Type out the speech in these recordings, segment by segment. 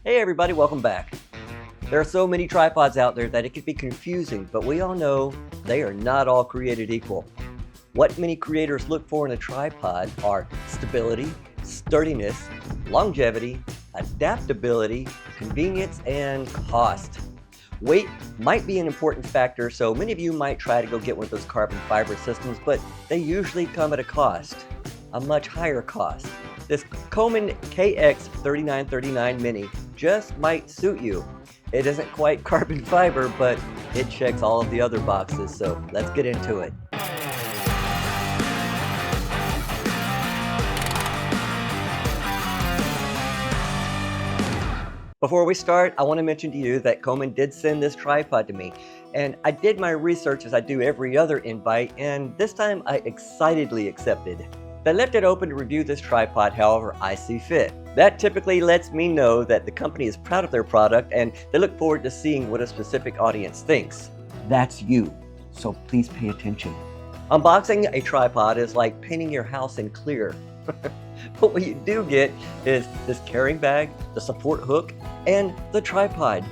Hey everybody, welcome back. There are so many tripods out there that it can be confusing, but we all know they are not all created equal. What many creators look for in a tripod are stability, sturdiness, longevity, adaptability, convenience, and cost. Weight might be an important factor, so many of you might try to go get one of those carbon fiber systems, but they usually come at a cost, a much higher cost. This Coman KX3939 Mini just might suit you. It isn't quite carbon fiber, but it checks all of the other boxes, so let's get into it. Before we start, I want to mention to you that Coman did send this tripod to me, and I did my research as I do every other invite, and this time I excitedly accepted. They left it open to review this tripod however I see fit. That typically lets me know that the company is proud of their product and they look forward to seeing what a specific audience thinks. That's you, so please pay attention. Unboxing a tripod is like painting your house in clear. But what you do get is this carrying bag, the support hook, and the tripod.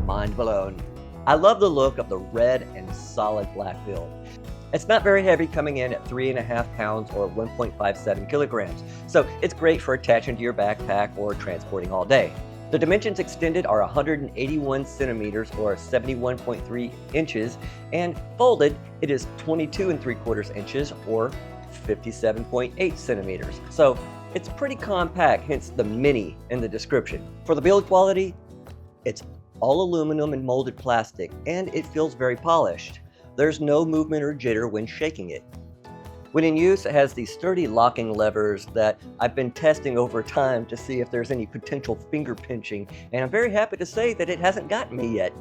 Mind blown. I love the look of the red and solid black build. It's not very heavy, coming in at 3.5 pounds or 1.57 kilograms, so it's great for attaching to your backpack or transporting all day. The dimensions extended are 181 centimeters or 71.3 inches, and folded it is 22.75 inches or 57.8 centimeters. So it's pretty compact, hence the mini in the description. For the build quality, it's all aluminum and molded plastic, and it feels very polished. There's no movement or jitter when shaking it. When in use, it has these sturdy locking levers that I've been testing over time to see if there's any potential finger pinching, and I'm very happy to say that it hasn't gotten me yet.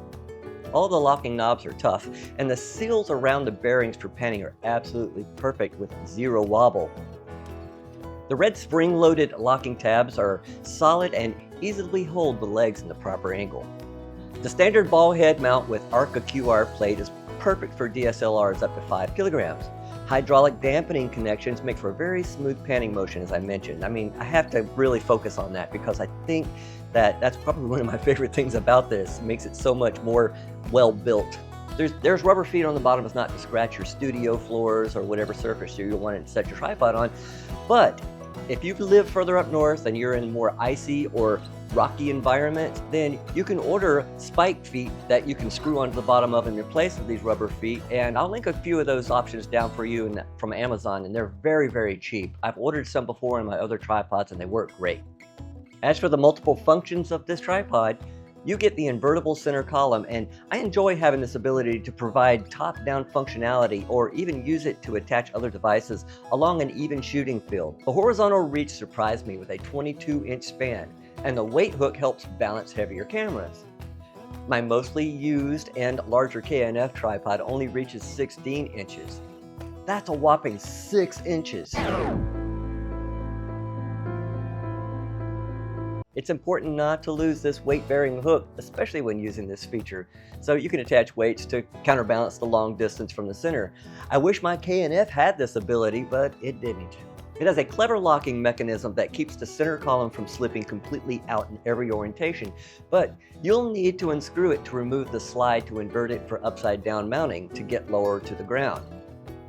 All the locking knobs are tough, and the seals around the bearings for panning are absolutely perfect with zero wobble. The red spring-loaded locking tabs are solid and easily hold the legs in the proper angle. The standard ball head mount with Arca QR plate is perfect for DSLRs up to 5 kilograms. Hydraulic dampening connections make for a very smooth panning motion, as I mentioned. I mean, I have to really focus on that because I think that that's probably one of my favorite things about this. It makes it so much more well built. There's rubber feet on the bottom. It's not to scratch your studio floors or whatever surface you want to set your tripod on. But if you live further up north and you're in more icy or rocky environments, then you can order spike feet that you can screw onto the bottom of in place of these rubber feet, and I'll link a few of those options down for you from Amazon, and they're very, very cheap. I've ordered some before in my other tripods and they work great. As for the multiple functions of this tripod, you get the invertible center column, and I enjoy having this ability to provide top-down functionality or even use it to attach other devices along an even shooting field. The horizontal reach surprised me with a 22-inch span, and the weight hook helps balance heavier cameras. My mostly used and larger KNF tripod only reaches 16 inches. That's a whopping 6 inches. It's important not to lose this weight-bearing hook, especially when using this feature, so you can attach weights to counterbalance the long distance from the center. I wish my KNF had this ability, but it didn't. It has a clever locking mechanism that keeps the center column from slipping completely out in every orientation, but you'll need to unscrew it to remove the slide to invert it for upside-down mounting to get lower to the ground.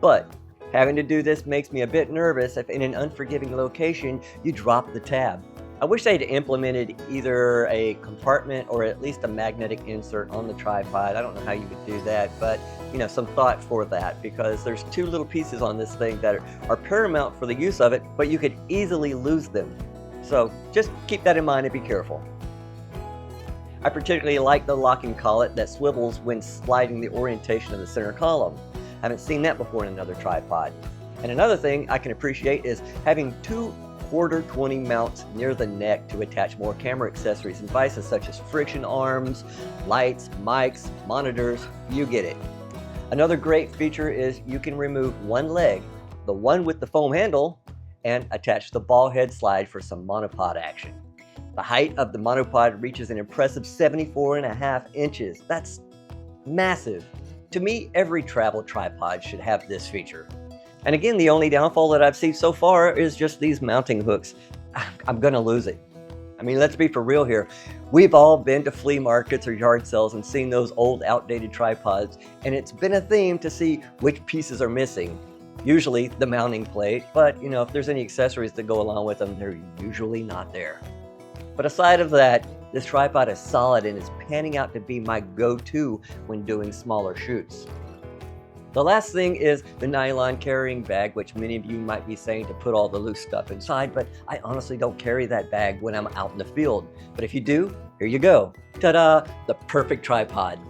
But having to do this makes me a bit nervous if in an unforgiving location you drop the tab. I wish they'd implemented either a compartment or at least a magnetic insert on the tripod. I don't know how you would do that, but some thought for that, because there's two little pieces on this thing that are paramount for the use of it, but you could easily lose them. So just keep that in mind and be careful. I particularly like the locking collet that swivels when sliding the orientation of the center column. I haven't seen that before in another tripod. And another thing I can appreciate is having two quarter 20 mounts near the neck to attach more camera accessories and devices such as friction arms, lights, mics, monitors, you get it. Another great feature is you can remove one leg, the one with the foam handle, and attach the ball head slide for some monopod action. The height of the monopod reaches an impressive 74.5 inches. That's massive. To me, every travel tripod should have this feature. And again, the only downfall that I've seen so far is just these mounting hooks. I'm gonna lose it. I mean, let's be for real here. We've all been to flea markets or yard sales and seen those old outdated tripods, and it's been a theme to see which pieces are missing. Usually the mounting plate, but if there's any accessories that go along with them, they're usually not there. But aside of that, this tripod is solid and is panning out to be my go-to when doing smaller shoots. The last thing is the nylon carrying bag, which many of you might be saying to put all the loose stuff inside, but I honestly don't carry that bag when I'm out in the field. But if you do, here you go. Ta-da! The perfect tripod.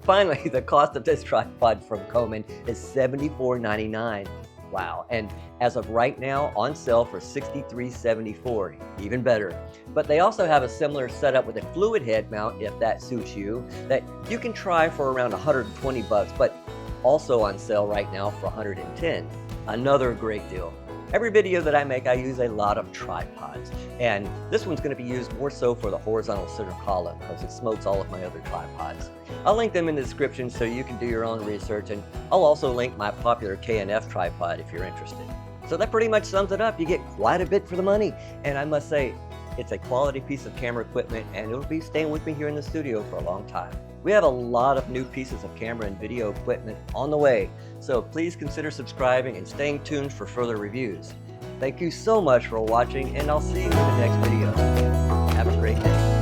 Finally, the cost of this tripod from Coman is $74.99. Wow, and as of right now, on sale for $63.74, even better. But they also have a similar setup with a fluid head mount, if that suits you, that you can try for around $120, but also on sale right now for $110. Another great deal. Every video that I make, I use a lot of tripods, and this one's going to be used more so for the horizontal center column because it smokes all of my other tripods. I'll link them in the description so you can do your own research, and I'll also link my popular K&F tripod if you're interested. So that pretty much sums it up. You get quite a bit for the money, and I must say, it's a quality piece of camera equipment, and it'll be staying with me here in the studio for a long time. We have a lot of new pieces of camera and video equipment on the way, so please consider subscribing and staying tuned for further reviews. Thank you so much for watching, and I'll see you in the next video. Have a great day.